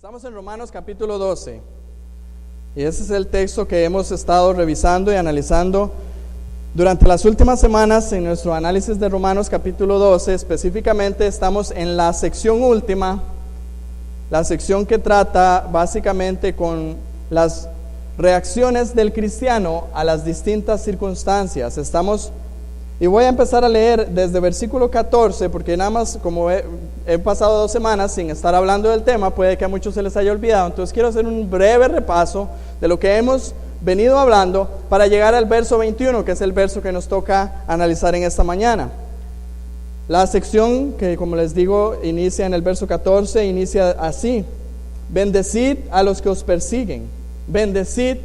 Estamos en Romanos capítulo 12 y ese es el texto que hemos estado revisando y analizando durante las últimas semanas en nuestro análisis de Romanos capítulo 12. Específicamente estamos en la sección última, la sección que trata básicamente con las reacciones del cristiano a las distintas circunstancias. Y voy a empezar a leer desde versículo 14, porque nada más como he pasado 2 semanas sin estar hablando del tema, puede que a muchos se les haya olvidado. Entonces quiero hacer un breve repaso de lo que hemos venido hablando para llegar al verso 21, que es el verso que nos toca analizar en esta mañana. La sección que, como les digo, inicia en el verso 14, inicia así: bendecid a los que os persiguen, bendecid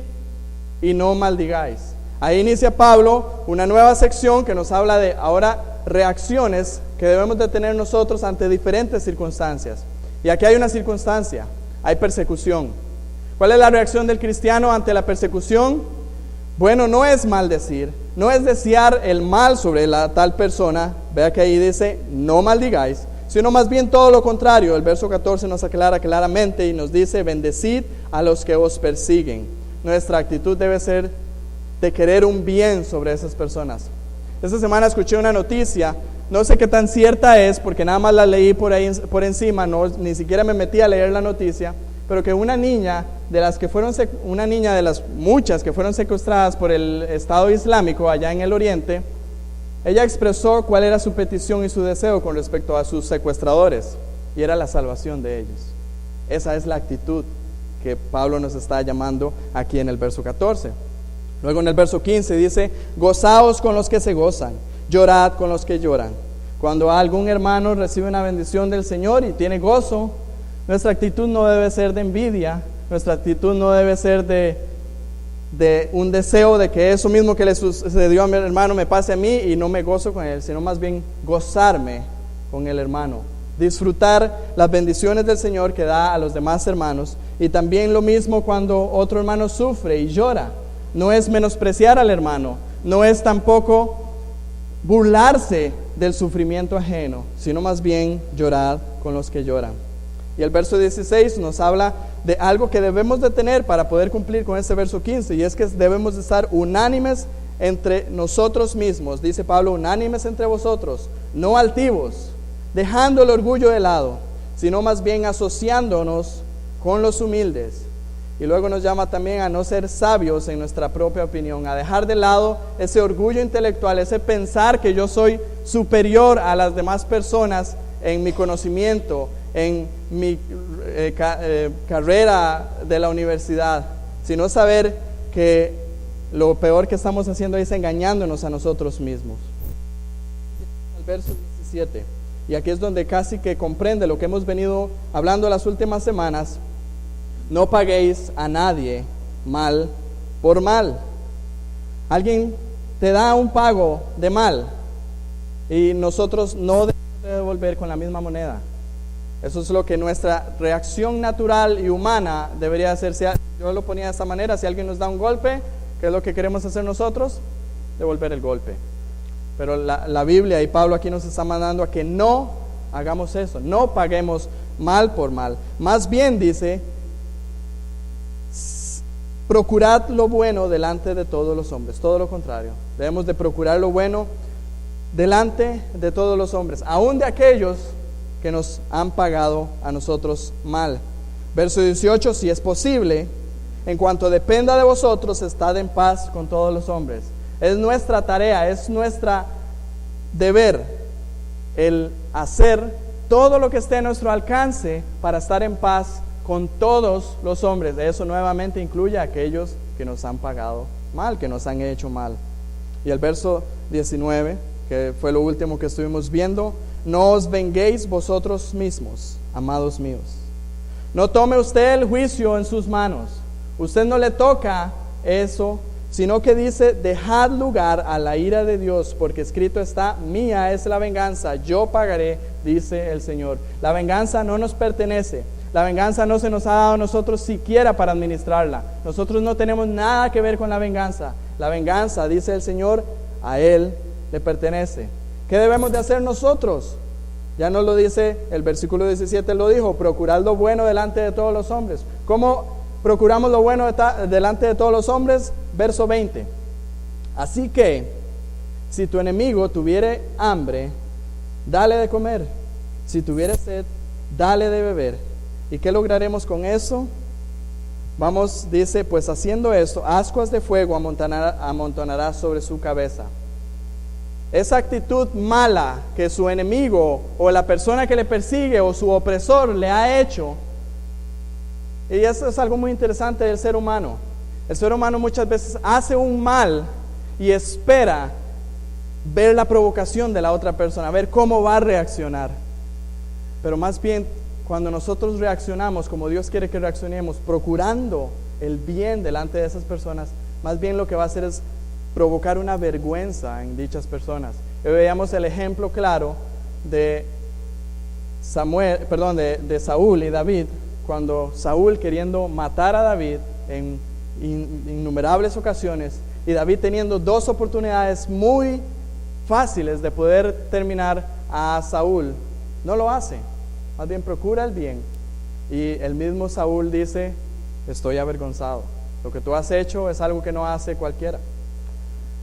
y no maldigáis. Ahí inicia Pablo una nueva sección que nos habla de ahora reacciones que debemos de tener nosotros ante diferentes circunstancias. Y aquí hay una circunstancia, hay persecución. ¿Cuál es la reacción del cristiano ante la persecución? Bueno, no es maldecir, no es desear el mal sobre la tal persona. Vea que ahí dice, no maldigáis, sino más bien todo lo contrario. El verso 14 nos aclara claramente y nos dice, bendecid a los que os persiguen. Nuestra actitud debe ser de querer un bien sobre esas personas. Esta semana escuché una noticia, no sé qué tan cierta es, porque nada más la leí por ahí por encima, ni siquiera me metí a leer la noticia, pero que una niña de las muchas que fueron secuestradas por el Estado Islámico allá en el Oriente, ella expresó cuál era su petición y su deseo con respecto a sus secuestradores, y era la salvación de ellos. Esa es la actitud que Pablo nos está llamando aquí en el verso 14. Luego en el verso 15 dice, gozaos con los que se gozan, llorad con los que lloran. Cuando algún hermano recibe una bendición del Señor y tiene gozo, nuestra actitud no debe ser de envidia, nuestra actitud no debe ser de un deseo de que eso mismo que le sucedió a mi hermano me pase a mí y no me gozo con él, sino más bien gozarme con el hermano, disfrutar las bendiciones del Señor que da a los demás hermanos. Y también lo mismo cuando otro hermano sufre y llora. No es menospreciar al hermano, no es tampoco burlarse del sufrimiento ajeno, sino más bien llorar con los que lloran. Y el verso 16 nos habla de algo que debemos de tener para poder cumplir con este verso 15, y es que debemos de estar unánimes entre nosotros mismos. Dice Pablo, unánimes entre vosotros, no altivos, dejando el orgullo de lado, sino más bien asociándonos con los humildes. Y luego nos llama también a no ser sabios en nuestra propia opinión, a dejar de lado ese orgullo intelectual, ese pensar que yo soy superior a las demás personas en mi conocimiento, en mi carrera de la universidad, sino saber que lo peor que estamos haciendo es engañándonos a nosotros mismos. El verso 17, y aquí es donde casi que comprende lo que hemos venido hablando las últimas semanas. No paguéis a nadie mal por mal. Alguien te da un pago de mal y nosotros no debemos devolver con la misma moneda. Eso es lo que nuestra reacción natural y humana debería hacer. Yo lo ponía de esta manera: si alguien nos da un golpe, ¿qué es lo que queremos hacer nosotros? Devolver el golpe. Pero la Biblia y Pablo aquí nos está mandando a que no hagamos eso, no paguemos mal por mal. Más bien dice, procurad lo bueno delante de todos los hombres. Todo lo contrario, debemos de procurar lo bueno delante de todos los hombres, aun de aquellos que nos han pagado a nosotros mal. Verso 18, si es posible, en cuanto dependa de vosotros, estad en paz con todos los hombres. Es nuestra tarea, es nuestra deber el hacer todo lo que esté a nuestro alcance para estar en paz con todos los hombres. Eso nuevamente incluye a aquellos que nos han pagado mal, que nos han hecho mal. Y el verso 19, que fue lo último que estuvimos viendo: no os venguéis vosotros mismos, amados míos. No tome usted el juicio en sus manos. Usted no le toca eso, sino que dice, dejad lugar a la ira de Dios, porque escrito está, mía es la venganza, yo pagaré, dice el Señor. La venganza no nos pertenece. La venganza no se nos ha dado a nosotros siquiera para administrarla. Nosotros no tenemos nada que ver con la venganza. La venganza, dice el Señor, a Él le pertenece. ¿Qué debemos de hacer nosotros? Ya no lo dice, el versículo 17 lo dijo, procurad lo bueno delante de todos los hombres. ¿Cómo procuramos lo bueno delante de todos los hombres? Verso 20. Así que, si tu enemigo tuviere hambre, dale de comer. Si tuviere sed, dale de beber. ¿Y qué lograremos con eso? Vamos, dice, pues haciendo esto, ascuas de fuego amontonará sobre su cabeza. Esa actitud mala que su enemigo o la persona que le persigue o su opresor le ha hecho, y eso es algo muy interesante del ser humano. El ser humano muchas veces hace un mal y espera ver la provocación de la otra persona, ver cómo va a reaccionar. Pero más bien, cuando nosotros reaccionamos como Dios quiere que reaccionemos, procurando el bien delante de esas personas, más bien lo que va a hacer es provocar una vergüenza en dichas personas. Y veíamos el ejemplo claro de Saúl y David, cuando Saúl queriendo matar a David en innumerables ocasiones, y David teniendo dos oportunidades muy fáciles de poder terminar a Saúl, no lo hace, más bien procura el bien. Y el mismo Saúl dice, estoy avergonzado, lo que tú has hecho es algo que no hace cualquiera.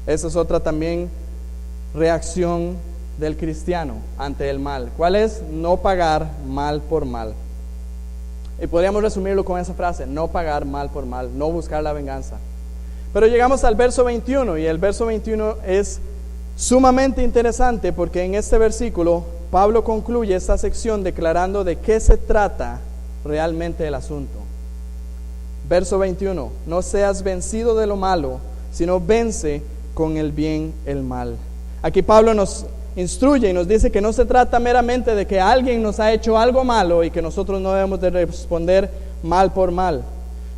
Esa es otra también reacción del cristiano ante el mal. ¿Cuál es? No pagar mal por mal. Y podríamos resumirlo con esa frase, no pagar mal por mal, no buscar la venganza. Pero llegamos al verso 21, y el verso 21 es sumamente interesante porque en este versículo Pablo concluye esta sección declarando de qué se trata realmente el asunto. Verso 21, no seas vencido de lo malo, sino vence con el bien el mal. Aquí Pablo nos instruye y nos dice que no se trata meramente de que alguien nos ha hecho algo malo y que nosotros no debemos de responder mal por mal.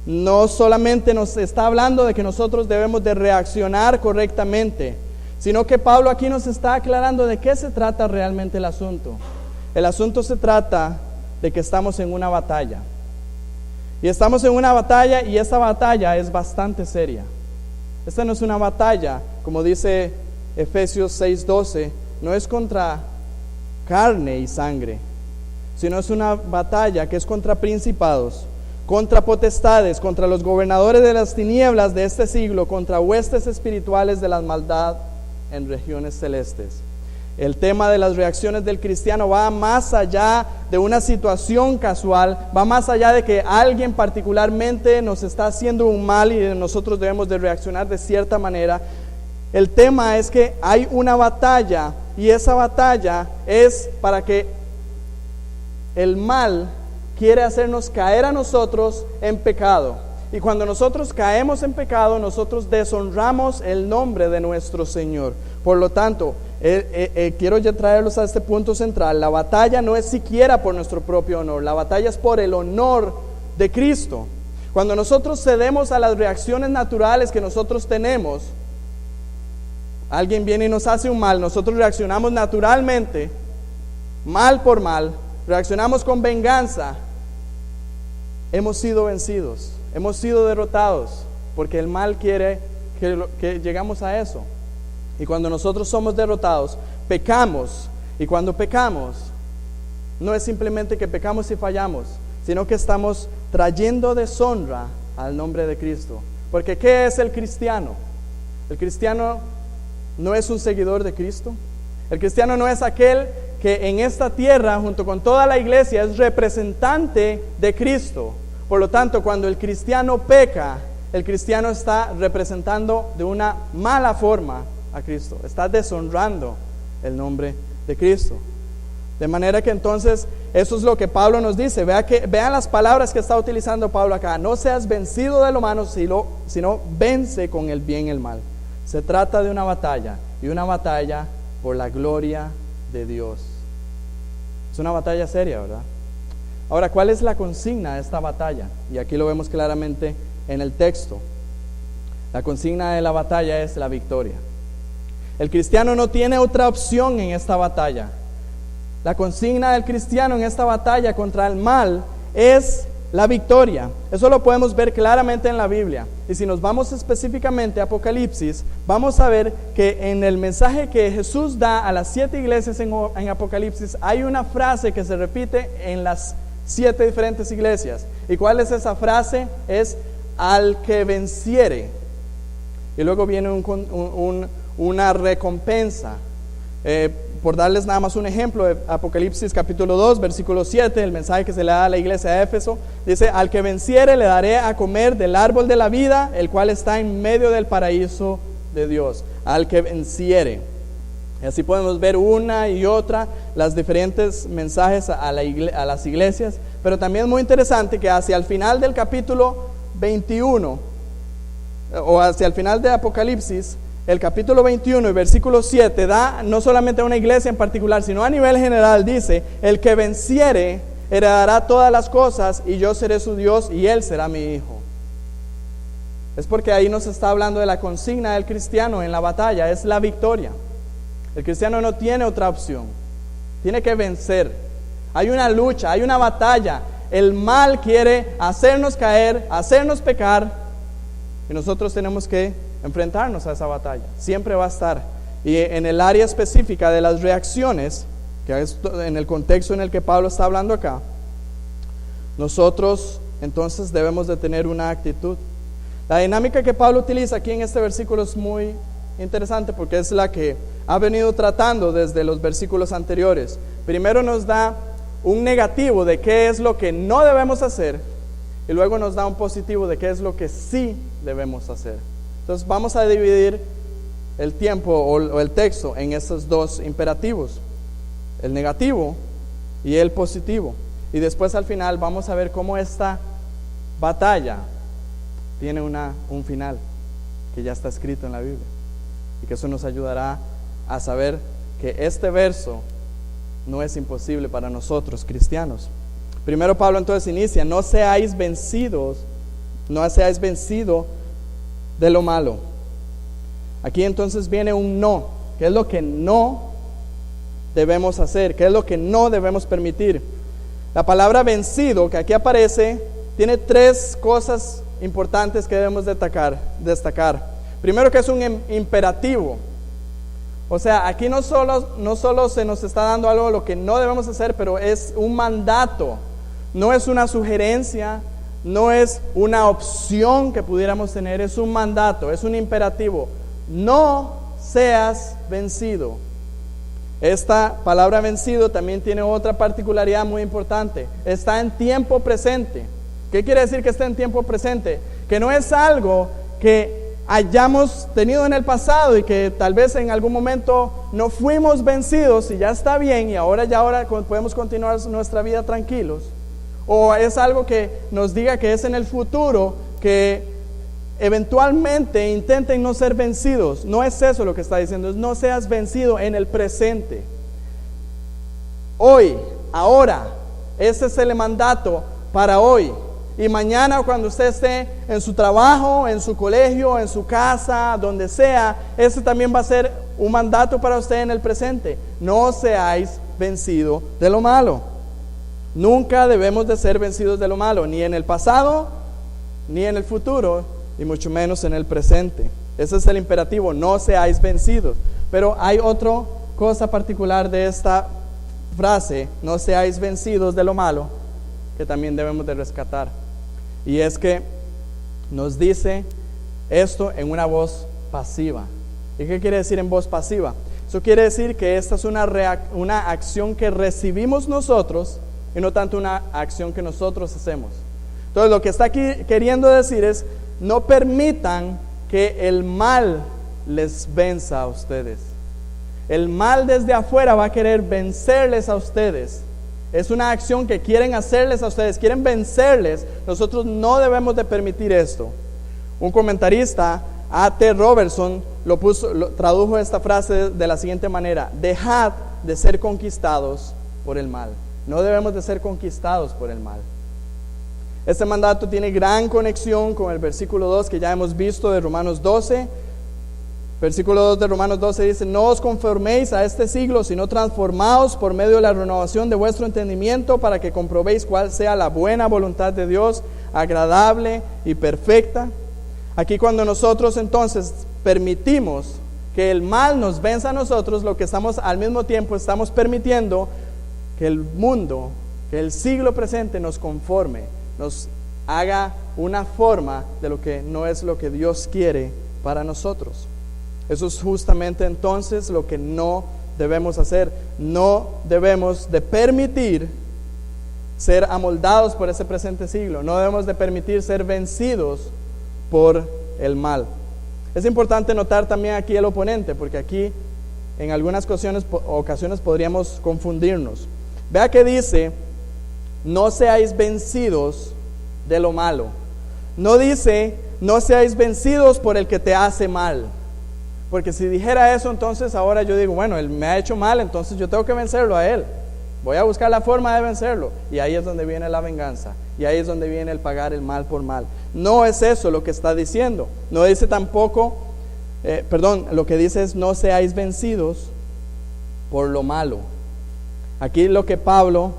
No solamente nos está hablando de que nosotros debemos de reaccionar correctamente, sino que Pablo aquí nos está aclarando de qué se trata realmente el asunto. El asunto se trata de que estamos en una batalla. Y estamos en una batalla, y esta batalla es bastante seria. Esta no es una batalla, como dice Efesios 6:12, no es contra carne y sangre, sino es una batalla que es contra principados, contra potestades, contra los gobernadores de las tinieblas de este siglo, contra huestes espirituales de la maldad en regiones celestes. El tema de las reacciones del cristiano va más allá de una situación casual, va más allá de que alguien particularmente nos está haciendo un mal y nosotros debemos de reaccionar de cierta manera. El tema es que hay una batalla, y esa batalla es para que el mal quiere hacernos caer a nosotros en pecado. Y cuando nosotros caemos en pecado, nosotros deshonramos el nombre de nuestro Señor. Por lo tanto, quiero ya traerlos a este punto central. La batalla no es siquiera por nuestro propio honor, la batalla es por el honor de Cristo. Cuando nosotros cedemos a las reacciones naturales que nosotros tenemos, alguien viene y nos hace un mal, nosotros reaccionamos naturalmente, mal por mal, reaccionamos con venganza, hemos sido vencidos, hemos sido derrotados, porque el mal quiere que llegamos a eso. Y cuando nosotros somos derrotados, pecamos. Y cuando pecamos, no es simplemente que pecamos y fallamos, sino que estamos trayendo deshonra al nombre de Cristo. Porque ¿qué es el cristiano? El cristiano no es un seguidor de Cristo. El cristiano no es aquel que en esta tierra, junto con toda la iglesia, es representante de Cristo. Por lo tanto, cuando el cristiano peca, el cristiano está representando de una mala forma a Cristo, está deshonrando el nombre de Cristo. De manera que entonces eso es lo que Pablo nos dice. Vean las palabras que está utilizando Pablo acá. No seas vencido de lo malo, sino vence con el bien el mal. Se trata de una batalla, y una batalla por la gloria de Dios. Es una batalla seria, ¿verdad? Ahora, ¿cuál es la consigna de esta batalla? Y aquí lo vemos claramente en el texto. La consigna de la batalla es la victoria. El cristiano no tiene otra opción en esta batalla. La consigna del cristiano en esta batalla contra el mal es la victoria. Eso lo podemos ver claramente en la Biblia. Y si nos vamos específicamente a Apocalipsis, vamos a ver que en el mensaje que Jesús da a las 7 iglesias en Apocalipsis, hay una frase que se repite en las 7 diferentes iglesias. ¿Y cuál es esa frase? Es al que venciere. Y luego viene una recompensa. Por darles nada más un ejemplo, de Apocalipsis capítulo 2, versículo 7, el mensaje que se le da a la iglesia de Éfeso, dice: al que venciere le daré a comer del árbol de la vida, el cual está en medio del paraíso de Dios. Al que venciere. Y así podemos ver una y otra las diferentes mensajes a las iglesias, pero también es muy interesante que hacia el final del capítulo 21, o hacia el final de Apocalipsis, el capítulo 21 y versículo 7 da no solamente a una iglesia en particular, sino a nivel general. Dice: el que venciere heredará todas las cosas, y yo seré su Dios y él será mi hijo. Es porque ahí nos está hablando de la consigna del cristiano en la batalla, es la victoria. El cristiano no tiene otra opción, tiene que vencer. Hay una lucha, hay una batalla. El mal quiere hacernos caer, hacernos pecar, y nosotros tenemos que enfrentarnos a esa batalla. Siempre va a estar. Y en el área específica de las reacciones, que es en el contexto en el que Pablo está hablando acá, nosotros entonces debemos de tener una actitud. La dinámica que Pablo utiliza aquí en este versículo es muy interesante, porque es la que ha venido tratando desde los versículos anteriores. Primero nos da un negativo de qué es lo que no debemos hacer, y luego nos da un positivo de qué es lo que sí debemos hacer. Entonces vamos a dividir el tiempo o el texto en estos dos imperativos, el negativo y el positivo. Y después al final vamos a ver cómo esta batalla tiene un final que ya está escrito en la Biblia, y que eso nos ayudará a saber que este verso no es imposible para nosotros cristianos. Primero Pablo entonces inicia: no seáis vencido de lo malo. Aquí entonces viene un no. ¿Qué es lo que no debemos hacer? ¿Qué es lo que no debemos permitir? La palabra vencido que aquí aparece tiene 3 cosas importantes que debemos destacar. Primero, que es un imperativo. O sea, aquí no solo se nos está dando algo lo que no debemos hacer, pero es un mandato. No es una sugerencia, no es una opción que pudiéramos tener, es un mandato, es un imperativo. No seas vencido. Esta palabra vencido también tiene otra particularidad muy importante: está en tiempo presente. ¿Qué quiere decir que está en tiempo presente? Que no es algo que hayamos tenido en el pasado y que tal vez en algún momento no fuimos vencidos y ya está bien, y ahora podemos continuar nuestra vida tranquilos. O es algo que nos diga que es en el futuro, que eventualmente intenten no ser vencidos. No es eso lo que está diciendo, es: no seas vencido en el presente. Hoy, ahora, ese es el mandato para hoy. Y mañana, cuando usted esté en su trabajo, en su colegio, en su casa, donde sea, ese también va a ser un mandato para usted en el presente: no seáis vencidos de lo malo. Nunca debemos de ser vencidos de lo malo, ni en el pasado, ni en el futuro, y mucho menos en el presente. Ese es el imperativo: no seáis vencidos. Pero hay otra cosa particular de esta frase: no seáis vencidos de lo malo, que también debemos de rescatar. Y es que nos dice esto en una voz pasiva. ¿Y qué quiere decir en voz pasiva? Eso quiere decir que esta es una acción que recibimos nosotros, y no tanto una acción que nosotros hacemos. Entonces lo que está aquí queriendo decir es: no permitan que el mal les venza a ustedes. El mal desde afuera va a querer vencerles a ustedes. Es una acción que quieren hacerles a ustedes, quieren vencerles. Nosotros no debemos de permitir esto. Un comentarista, A.T. Robertson, tradujo esta frase de la siguiente manera: dejad de ser conquistados por el mal. No debemos de ser conquistados por el mal. Este mandato tiene gran conexión con el versículo 2 que ya hemos visto de Romanos 12, Versículo 2 de Romanos 12 dice: no os conforméis a este siglo, sino transformaos por medio de la renovación de vuestro entendimiento, para que comprobéis cuál sea la buena voluntad de Dios, agradable y perfecta. Aquí, cuando nosotros entonces permitimos que el mal nos venza a nosotros, lo que estamos al mismo tiempo estamos permitiendo que el mundo, que el siglo presente nos conforme, nos haga una forma de lo que no es lo que Dios quiere para nosotros. Eso es justamente entonces lo que no debemos hacer. No debemos de permitir ser amoldados por ese presente siglo. No debemos de permitir ser vencidos por el mal. Es importante notar también aquí el oponente, porque aquí en algunas ocasiones podríamos confundirnos. Vea que dice: no seáis vencidos de lo malo. No dice: no seáis vencidos por el que te hace mal. Porque si dijera eso, entonces ahora yo digo: bueno, él me ha hecho mal, entonces yo tengo que vencerlo a él. Voy a buscar la forma de vencerlo. Y ahí es donde viene la venganza. Y ahí es donde viene el pagar el mal por mal. No es eso lo que está diciendo. No dice tampoco, lo que dice es: no seáis vencidos por lo malo. Aquí lo que Pablo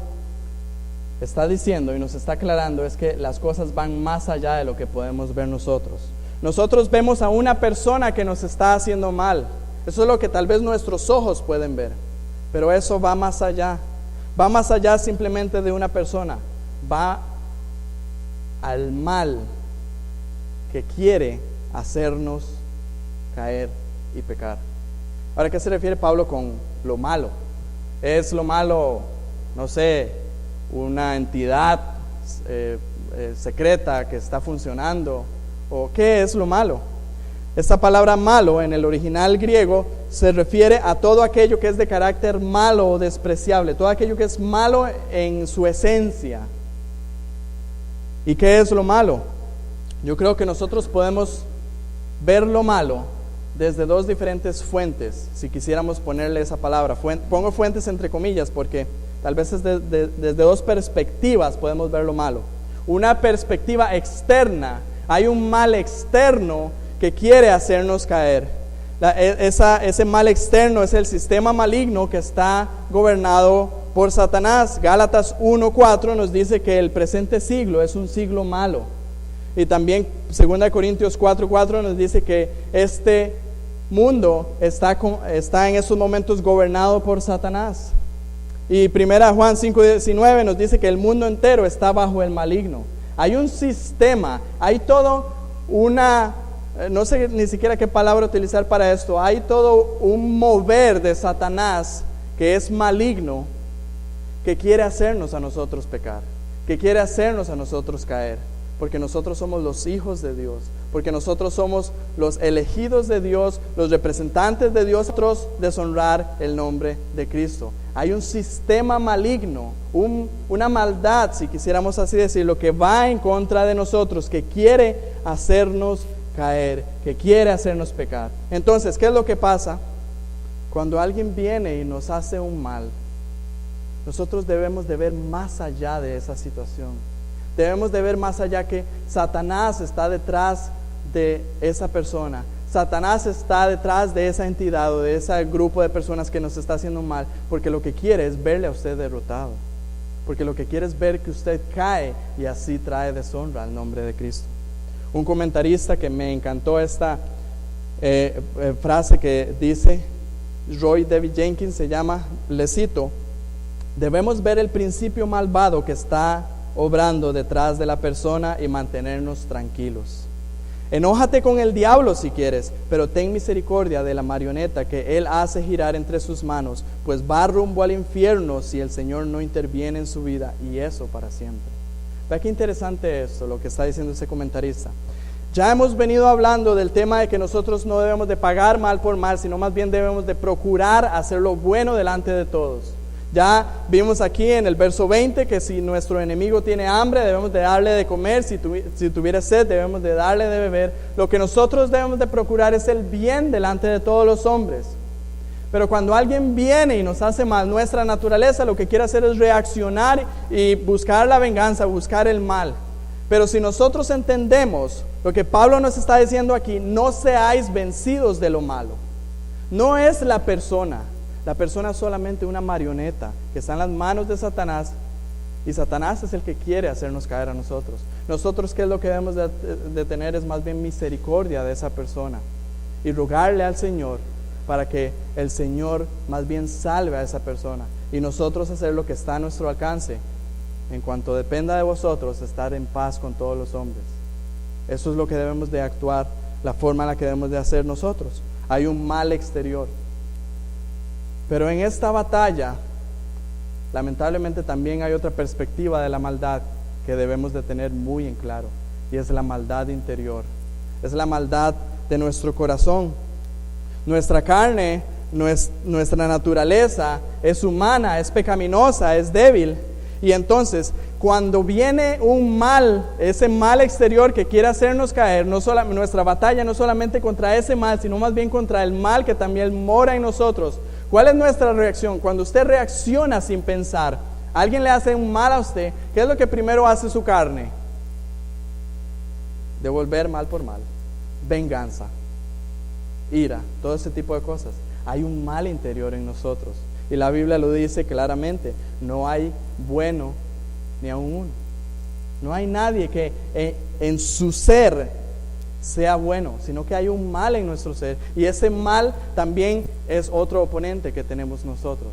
está diciendo y nos está aclarando es que las cosas van más allá de lo que podemos ver nosotros. Nosotros vemos a una persona que nos está haciendo mal. Eso es lo que tal vez nuestros ojos pueden ver. Pero eso va más allá. Va más allá simplemente de una persona. Va al mal que quiere hacernos caer y pecar. Ahora, ¿a qué se refiere Pablo con lo malo? ¿Es lo malo, no sé, una entidad secreta que está funcionando? ¿O qué es lo malo? Esta palabra malo en el original griego se refiere a todo aquello que es de carácter malo o despreciable, todo aquello que es malo en su esencia. ¿Y qué es lo malo? Yo creo que nosotros podemos ver lo malo desde dos diferentes fuentes, si quisiéramos ponerle esa palabra. Pongo fuentes entre comillas porque tal vez desde dos perspectivas podemos ver lo malo. Una perspectiva externa. Hay un mal externo que quiere hacernos caer. Ese mal externo es el sistema maligno que está gobernado por Satanás. Gálatas 1:4 nos dice que el presente siglo es un siglo malo. Y también 2 Corintios 4:4 nos dice que este mundo está en esos momentos gobernado por Satanás. Y 1 Juan 5:19 nos dice que el mundo entero está bajo el maligno. Hay un sistema, hay todo no sé ni siquiera qué palabra utilizar para esto, hay todo un mover de Satanás que es maligno, que quiere hacernos a nosotros pecar, que quiere hacernos a nosotros caer, porque nosotros somos los hijos de Dios, porque nosotros somos los elegidos de Dios, los representantes de Dios, nosotros deshonrar el nombre de Cristo. Hay un sistema maligno, una maldad, si quisiéramos así decirlo, que va en contra de nosotros, que quiere hacernos caer, que quiere hacernos pecar. Entonces, ¿qué es lo que pasa? Cuando alguien viene y nos hace un mal, nosotros debemos de ver más allá de esa situación. Debemos de ver más allá que Satanás está detrás de esa persona. Satanás está detrás de esa entidad o de ese grupo de personas que nos está haciendo mal, porque lo que quiere es verle a usted derrotado, porque lo que quiere es ver que usted cae y así trae deshonra al nombre de Cristo. Un comentarista que me encantó esta frase que dice, Roy David Jenkins se llama, le cito: debemos ver el principio malvado que está obrando detrás de la persona y mantenernos tranquilos. Enójate con el diablo si quieres, pero ten misericordia de la marioneta que él hace girar entre sus manos, pues va rumbo al infierno si el Señor no interviene en su vida, y eso para siempre. Vea qué interesante esto, lo que está diciendo ese comentarista. Ya hemos venido hablando del tema de que nosotros no debemos de pagar mal por mal, sino más bien debemos de procurar hacer lo bueno delante de todos. Ya vimos aquí en el verso 20 que si nuestro enemigo tiene hambre, debemos de darle de comer. Si tuviera sed, debemos de darle de beber. Lo que nosotros debemos de procurar es el bien delante de todos los hombres. Pero cuando alguien viene y nos hace mal, nuestra naturaleza lo que quiere hacer es reaccionar y buscar la venganza, buscar el mal. Pero si nosotros entendemos lo que Pablo nos está diciendo aquí, no seáis vencidos de lo malo. No es la persona es solamente una marioneta que está en las manos de Satanás, y Satanás es el que quiere hacernos caer a nosotros. Nosotros, ¿qué es lo que debemos de tener? Es más bien misericordia de esa persona y rogarle al Señor para que el Señor más bien salve a esa persona, y nosotros hacer lo que está a nuestro alcance, en cuanto dependa de vosotros, estar en paz con todos los hombres. Eso es lo que debemos de actuar, la forma en la que debemos de hacer nosotros. Hay un mal exterior, pero en esta batalla lamentablemente también hay otra perspectiva de la maldad que debemos de tener muy en claro, y es la maldad interior, es la maldad de nuestro corazón. Nuestra carne, nuestra naturaleza es humana, es pecaminosa, es débil, y entonces cuando viene un mal, ese mal exterior que quiere hacernos caer, nuestra batalla no solamente contra ese mal, sino más bien contra el mal que también mora en nosotros. ¿Cuál es nuestra reacción? Cuando usted reacciona sin pensar, alguien le hace un mal a usted, ¿qué es lo que primero hace su carne? Devolver mal por mal, venganza, ira, todo ese tipo de cosas. Hay un mal interior en nosotros, y la Biblia lo dice claramente: no hay bueno ni aun uno. No hay nadie que en su ser sea bueno, sino que hay un mal en nuestro ser, y ese mal también es otro oponente que tenemos nosotros,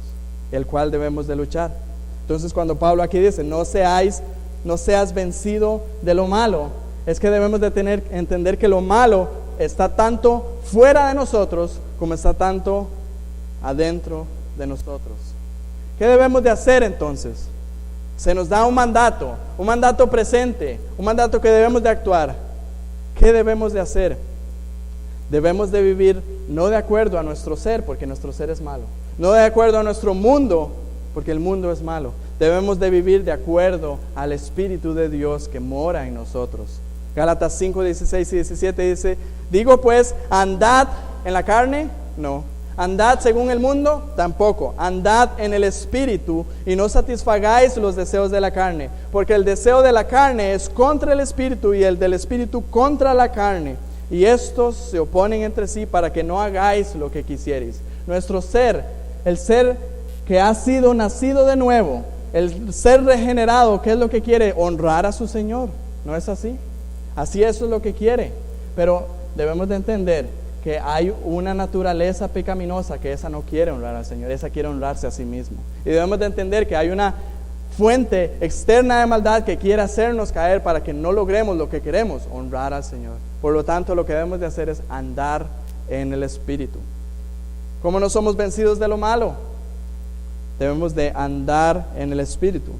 el cual debemos de luchar. Entonces, cuando Pablo aquí dice no seas vencido de lo malo, es que debemos de entender que lo malo está tanto fuera de nosotros como está tanto adentro de nosotros. ¿Qué debemos de hacer entonces? Se nos da un mandato presente, un mandato que debemos de actuar. ¿Qué debemos de hacer? Debemos de vivir no de acuerdo a nuestro ser, porque nuestro ser es malo, no de acuerdo a nuestro mundo, porque el mundo es malo. Debemos de vivir de acuerdo al Espíritu de Dios que mora en nosotros. Gálatas 5, 16 y 17 dice: digo pues, ¿andad en la carne? No. ¿Andad según el mundo? Tampoco. Andad en el Espíritu, y no satisfagáis los deseos de la carne, porque el deseo de la carne es contra el Espíritu, y el del Espíritu contra la carne, y estos se oponen entre sí para que no hagáis lo que quisierais. Nuestro ser, el ser que ha sido nacido de nuevo, el ser regenerado, ¿qué es lo que quiere? Honrar a su Señor. ¿No es así? Así, eso es lo que quiere. Pero debemos de entender que hay una naturaleza pecaminosa que esa no quiere honrar al Señor, esa quiere honrarse a sí mismo. Y debemos de entender que hay una fuente externa de maldad que quiere hacernos caer para que no logremos lo que queremos, honrar al Señor. Por lo tanto, lo que debemos de hacer es andar en el Espíritu. ¿Cómo no somos vencidos de lo malo? Debemos de andar en el Espíritu.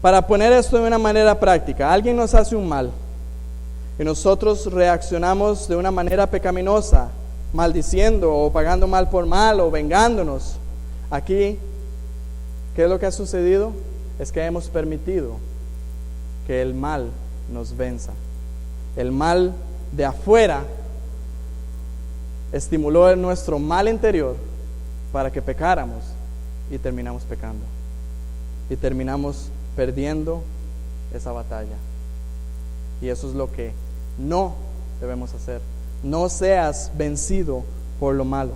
Para poner esto de una manera práctica, alguien nos hace un mal y nosotros reaccionamos de una manera pecaminosa, maldiciendo o pagando mal por mal o vengándonos. Aquí, ¿qué es lo que ha sucedido? Es que hemos permitido que el mal nos venza. El mal de afuera estimuló en nuestro mal interior para que pecáramos, y terminamos pecando y terminamos perdiendo esa batalla. Y eso es lo que no debemos hacer. No seas vencido por lo malo.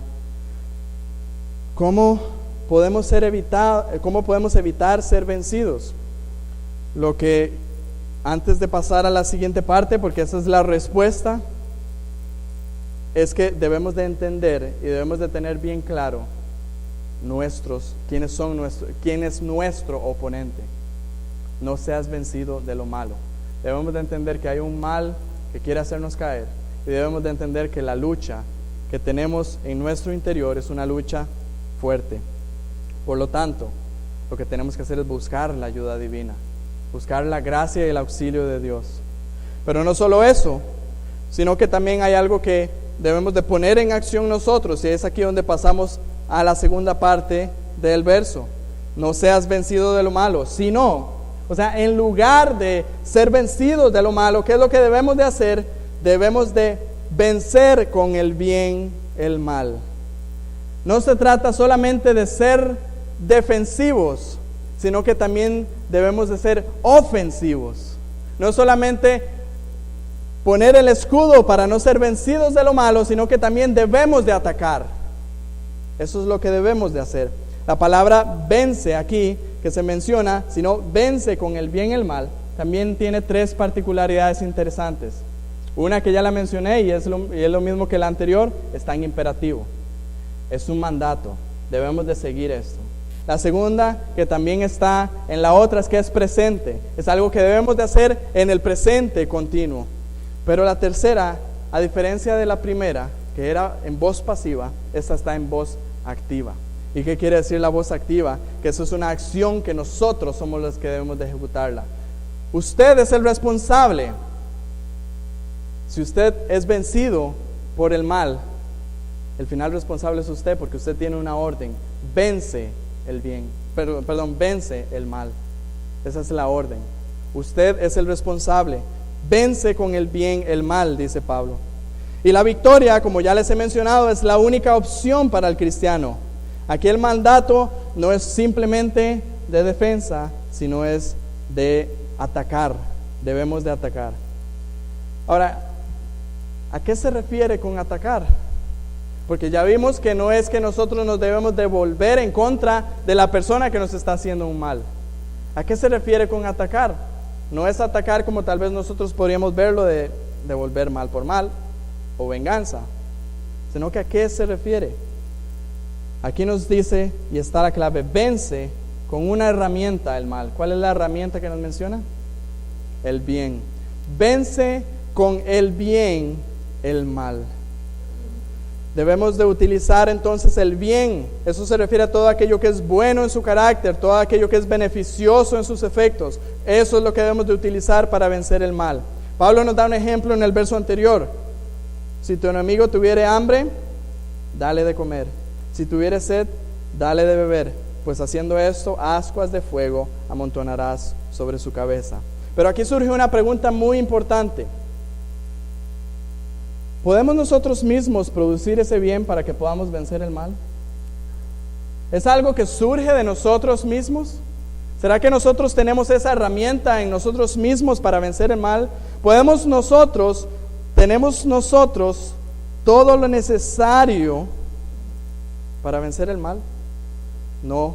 ¿Cómo podemos evitar ser vencidos? Lo que, antes de pasar a la siguiente parte, porque esa es la respuesta, es que debemos de entender y debemos de tener bien claro quién es nuestro oponente. No seas vencido de lo malo. Debemos de entender que hay un mal que quiere hacernos caer, y debemos de entender que la lucha que tenemos en nuestro interior es una lucha fuerte. Por lo tanto, lo que tenemos que hacer es buscar la ayuda divina, buscar la gracia y el auxilio de Dios. Pero no solo eso, sino que también hay algo que debemos de poner en acción nosotros, y es aquí donde pasamos a la segunda parte del verso. No seas vencido de lo malo, sino, en lugar de ser vencidos de lo malo, ¿qué es lo que debemos de hacer? Debemos de vencer con el bien el mal. No se trata solamente de ser defensivos, sino que también debemos de ser ofensivos. No solamente poner el escudo para no ser vencidos de lo malo, sino que también debemos de atacar. Eso es lo que debemos de hacer. La palabra vence aquí, que se menciona, sino vence con el bien y el mal, también tiene 3 particularidades interesantes. Una que ya la mencioné y es lo mismo que la anterior, está en imperativo. Es un mandato, debemos de seguir esto. La segunda, que también está en la otra, es que es presente. Es algo que debemos de hacer en el presente continuo. Pero la tercera, a diferencia de la primera, que era en voz pasiva, esta está en voz activa. ¿Y qué quiere decir la voz activa? Que eso es una acción que nosotros somos los que debemos de ejecutarla. Usted es el responsable. Si usted es vencido por el mal, el final responsable es usted, porque usted tiene una orden: vence el bien, vence el mal. Esa es la orden. Usted es el responsable. Vence con el bien el mal, dice Pablo. Y la victoria, como ya les he mencionado, es la única opción para el cristiano. Aquí el mandato no es simplemente de defensa, sino es de atacar. Debemos de atacar. Ahora, ¿a qué se refiere con atacar? Porque ya vimos que no es que nosotros nos debemos de volver en contra de la persona que nos está haciendo un mal. ¿A qué se refiere con atacar? No es atacar como tal vez nosotros podríamos verlo, de devolver mal por mal o venganza, sino que ¿a qué se refiere? Aquí nos dice, y está la clave: vence con una herramienta el mal. ¿Cuál es la herramienta que nos menciona? El bien. Vence con el bien el mal. Debemos de utilizar entonces el bien. Eso se refiere a todo aquello que es bueno en su carácter, todo aquello que es beneficioso en sus efectos. Eso es lo que debemos de utilizar para vencer el mal. Pablo nos da un ejemplo en el verso anterior. Si tu enemigo tuviere hambre, dale de comer. Si tuviere sed, dale de beber. Pues haciendo esto, ascuas de fuego amontonarás sobre su cabeza. Pero aquí surge una pregunta muy importante. ¿Podemos nosotros mismos producir ese bien para que podamos vencer el mal? ¿Es algo que surge de nosotros mismos? ¿Será que nosotros tenemos esa herramienta en nosotros mismos para vencer el mal? ¿Tenemos nosotros todo lo necesario para vencer el mal? No.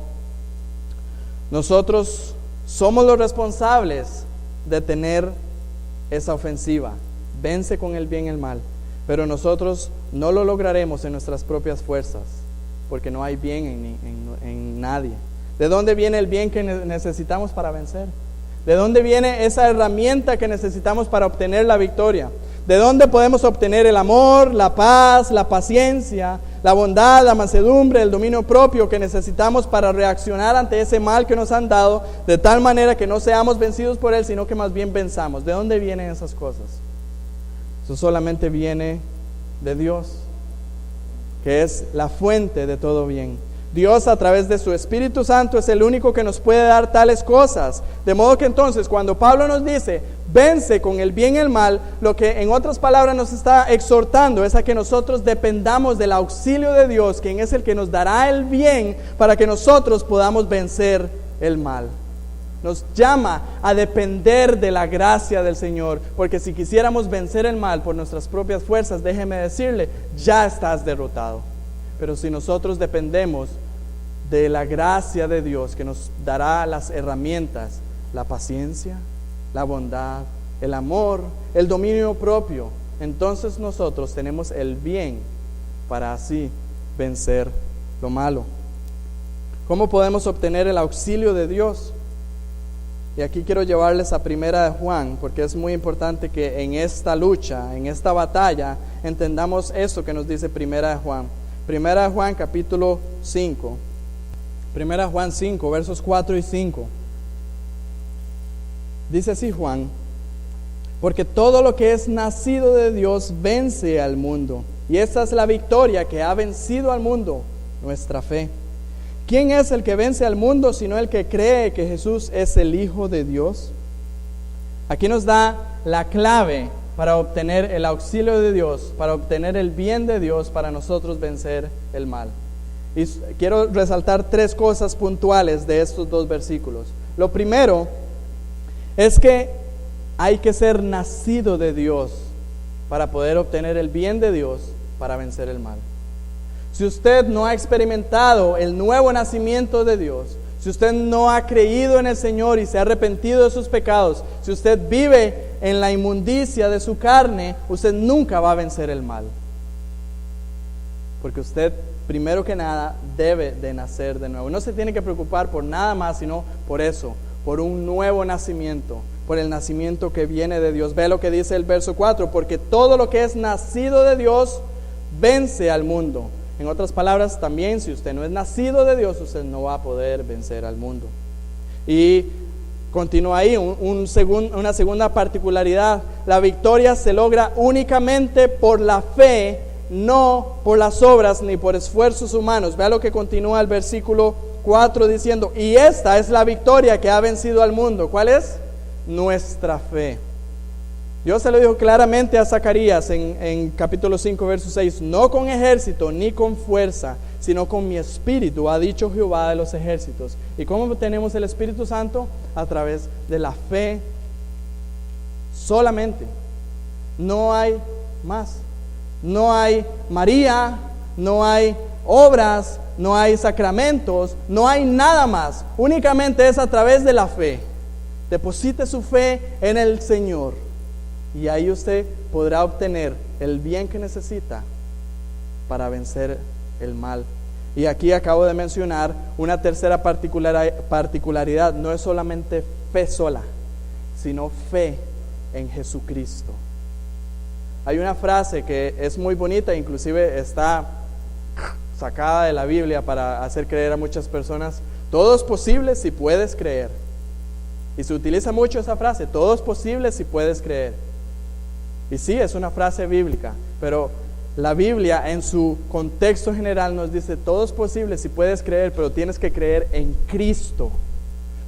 Nosotros somos los responsables de tener esa ofensiva. Vence con el bien el mal. Pero nosotros no lo lograremos en nuestras propias fuerzas, porque no hay bien en nadie. ¿De dónde viene el bien que necesitamos para vencer? ¿De dónde viene esa herramienta que necesitamos para obtener la victoria? ¿De dónde podemos obtener el amor, la paz, la paciencia, la bondad, la mansedumbre, el dominio propio que necesitamos para reaccionar ante ese mal que nos han dado, de tal manera que no seamos vencidos por él, sino que más bien venzamos? ¿De dónde vienen esas cosas? Eso solamente viene de Dios, que es la fuente de todo bien. Dios, a través de su Espíritu Santo, es el único que nos puede dar tales cosas. De modo que entonces, cuando Pablo nos dice vence con el bien y el mal, lo que en otras palabras nos está exhortando es a que nosotros dependamos del auxilio de Dios, quien es el que nos dará el bien para que nosotros podamos vencer el mal. Nos llama a depender de la gracia del Señor, porque si quisiéramos vencer el mal por nuestras propias fuerzas, déjeme decirle, ya estás derrotado. Pero si nosotros dependemos de la gracia de Dios, que nos dará las herramientas, la paciencia, la bondad, el amor, el dominio propio, entonces nosotros tenemos el bien para así vencer lo malo. ¿Cómo podemos obtener el auxilio de Dios? Y aquí quiero llevarles a Primera de Juan, porque es muy importante que en esta lucha, en esta batalla, entendamos eso que nos dice Primera de Juan. Primera de Juan capítulo 5. Primera de Juan 5, versos 4 y 5. Dice así Juan: porque todo lo que es nacido de Dios vence al mundo, y esta es la victoria que ha vencido al mundo, nuestra fe. ¿Quién es el que vence al mundo sino el que cree que Jesús es el Hijo de Dios? Aquí nos da la clave para obtener el auxilio de Dios, para obtener el bien de Dios, para nosotros vencer el mal. Y quiero resaltar 3 cosas puntuales de estos 2 versículos. Lo primero es que hay que ser nacido de Dios para poder obtener el bien de Dios, para vencer el mal. Si usted no ha experimentado el nuevo nacimiento de Dios, si usted no ha creído en el Señor y se ha arrepentido de sus pecados, si usted vive en la inmundicia de su carne, usted nunca va a vencer el mal. Porque usted, primero que nada, debe de nacer de nuevo. No se tiene que preocupar por nada más, sino por eso, por un nuevo nacimiento, por el nacimiento que viene de Dios. Ve lo que dice el verso 4, porque todo lo que es nacido de Dios vence al mundo. En otras palabras, también si usted no es nacido de Dios, usted no va a poder vencer al mundo. Y continúa ahí, una segunda particularidad. La victoria se logra únicamente por la fe, no por las obras ni por esfuerzos humanos. Vea lo que continúa el versículo 4 diciendo, y esta es la victoria que ha vencido al mundo. ¿Cuál es? Nuestra fe. Dios se lo dijo claramente a Zacarías en capítulo 5, verso 6, no con ejército ni con fuerza, sino con mi espíritu, ha dicho Jehová de los ejércitos. ¿Y cómo tenemos el Espíritu Santo? A través de la fe solamente. No hay más. No hay María, no hay obras, no hay sacramentos, no hay nada más. Únicamente es a través de la fe. Deposite su fe en el Señor y ahí usted podrá obtener el bien que necesita para vencer el mal. Y aquí acabo de mencionar una tercera particularidad. No es solamente fe sola, sino fe en Jesucristo. Hay una frase que es muy bonita, inclusive está sacada de la Biblia para hacer creer a muchas personas. Todo es posible si puedes creer. Y se utiliza mucho esa frase, todo es posible si puedes creer. Y sí, es una frase bíblica, pero la Biblia en su contexto general nos dice, todo es posible si puedes creer, pero tienes que creer en Cristo.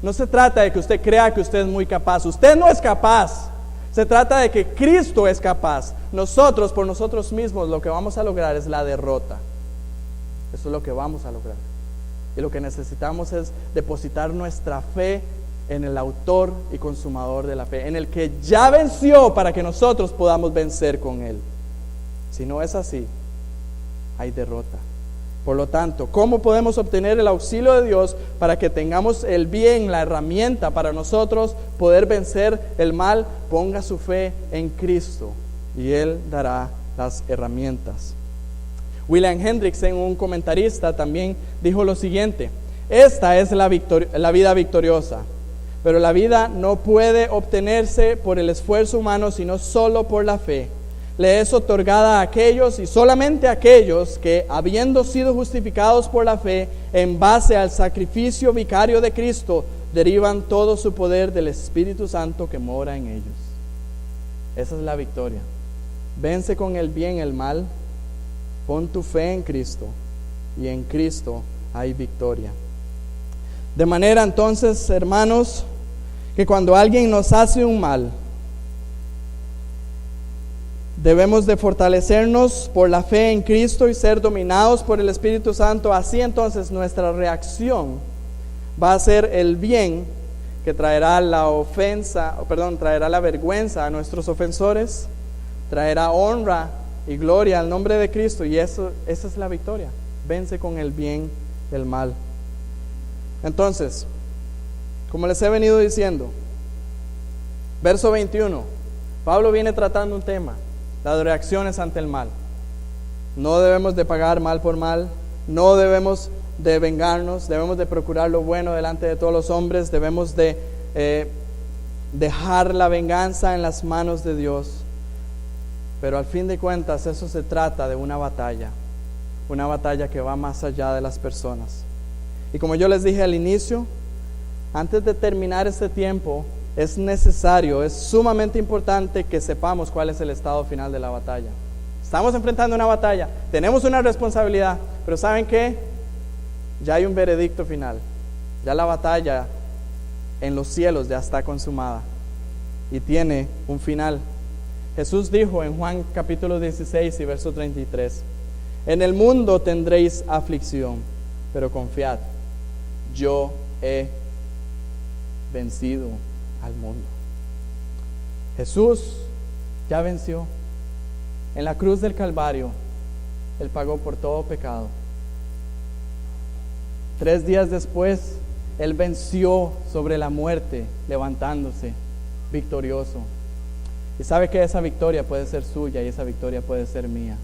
No se trata de que usted crea que usted es muy capaz, usted no es capaz. Se trata de que Cristo es capaz. Nosotros, por nosotros mismos, lo que vamos a lograr es la derrota. Eso es lo que vamos a lograr. Y lo que necesitamos es depositar nuestra fe en el autor y consumador de la fe, en el que ya venció para que nosotros podamos vencer con él. Si no es así, hay derrota. Por lo tanto, ¿cómo podemos obtener el auxilio de Dios para que tengamos el bien, la herramienta para nosotros poder vencer el mal? Ponga su fe en Cristo y Él dará las herramientas. William Hendrickson, un comentarista, también dijo lo siguiente: esta es la vida victoriosa, pero la vida no puede obtenerse por el esfuerzo humano, sino solo por la fe. Le es otorgada a aquellos y solamente a aquellos que, habiendo sido justificados por la fe, en base al sacrificio vicario de Cristo, derivan todo su poder del Espíritu Santo que mora en ellos. Esa es la victoria. Vence con el bien el mal, pon tu fe en Cristo, y en Cristo hay victoria. De manera entonces, hermanos, que cuando alguien nos hace un mal, debemos de fortalecernos por la fe en Cristo y ser dominados por el Espíritu Santo. Así entonces nuestra reacción va a ser el bien que traerá traerá la vergüenza a nuestros ofensores, traerá honra y gloria al nombre de Cristo, y esa es la victoria. Vence con el bien el mal. Entonces, como les he venido diciendo, verso 21, Pablo viene tratando un tema: las reacciones ante el mal. No debemos de pagar mal por mal, no debemos de vengarnos, debemos de procurar lo bueno delante de todos los hombres, debemos de dejar la venganza en las manos de Dios. Pero al fin de cuentas eso se trata de una batalla que va más allá de las personas. Y como yo les dije al inicio, antes de terminar este tiempo, es necesario, es sumamente importante que sepamos cuál es el estado final de la batalla. Estamos enfrentando una batalla, tenemos una responsabilidad, pero ¿saben qué? Ya hay un veredicto final. Ya la batalla en los cielos ya está consumada y tiene un final. Jesús dijo en Juan capítulo 16 y verso 33: en el mundo tendréis aflicción, pero confiad, yo he vencido al mundo. Jesús ya venció. En la cruz del Calvario, Él pagó por todo pecado. 3 días después, Él venció sobre la muerte, levantándose victorioso. Y sabe que esa victoria puede ser suya y esa victoria puede ser mía.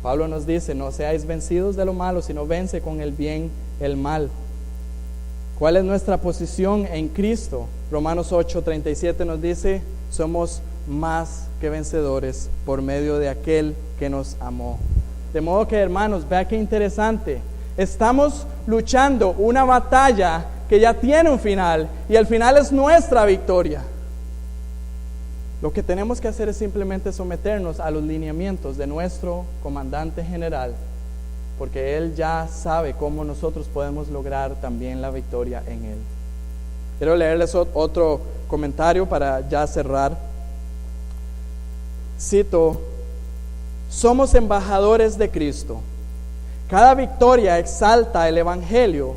Pablo nos dice, no seáis vencidos de lo malo, sino vence con el bien el mal. ¿Cuál es nuestra posición en Cristo? Romanos 8:37 nos dice, somos más que vencedores por medio de aquel que nos amó. De modo que, hermanos, vea qué interesante. Estamos luchando una batalla que ya tiene un final, y el final es nuestra victoria. Lo que tenemos que hacer es simplemente someternos a los lineamientos de nuestro comandante general, porque Él ya sabe cómo nosotros podemos lograr también la victoria en Él. Quiero leerles otro comentario para ya cerrar. Cito, somos embajadores de Cristo. Cada victoria exalta el Evangelio,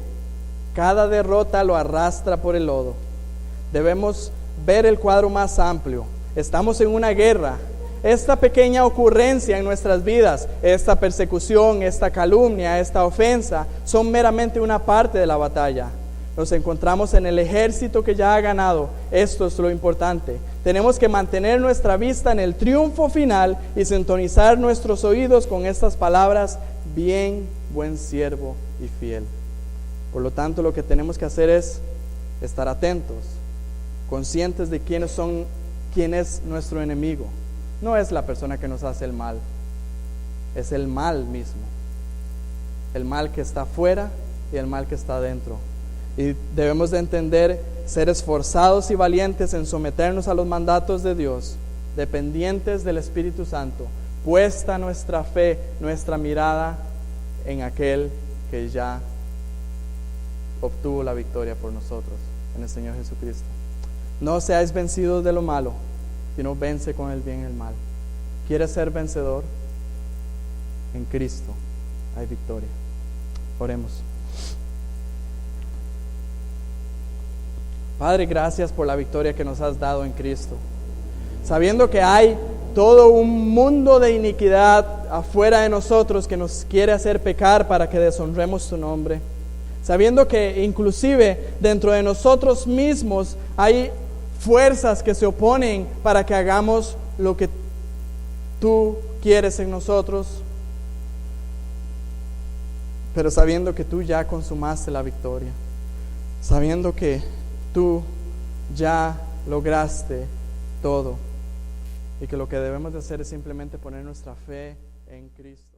cada derrota lo arrastra por el lodo. Debemos ver el cuadro más amplio. Estamos en una guerra. Esta pequeña ocurrencia en nuestras vidas, esta persecución, esta calumnia, esta ofensa, son meramente una parte de la batalla. Nos encontramos en el ejército que ya ha ganado. Esto es lo importante. Tenemos que mantener nuestra vista en el triunfo final y sintonizar nuestros oídos con estas palabras: bien, buen siervo y fiel. Por lo tanto, lo que tenemos que hacer es estar atentos, conscientes de quién es nuestro enemigo. No es la persona que nos hace el mal, es el mal mismo. El mal que está afuera y el mal que está dentro. Y debemos de entender, ser esforzados y valientes en someternos a los mandatos de Dios, dependientes del Espíritu Santo, puesta nuestra fe, nuestra mirada en aquel que ya obtuvo la victoria por nosotros, en el Señor Jesucristo. No seáis vencidos de lo malo, sino vence con el bien el mal. ¿Quieres ser vencedor? En Cristo hay victoria. Oremos. Padre, gracias por la victoria que nos has dado en Cristo. Sabiendo que hay todo un mundo de iniquidad afuera de nosotros que nos quiere hacer pecar para que deshonremos tu nombre. Sabiendo que inclusive dentro de nosotros mismos hay fuerzas que se oponen para que hagamos lo que tú quieres en nosotros. Pero sabiendo que tú ya consumaste la victoria. Sabiendo que tú ya lograste todo y que lo que debemos de hacer es simplemente poner nuestra fe en Cristo.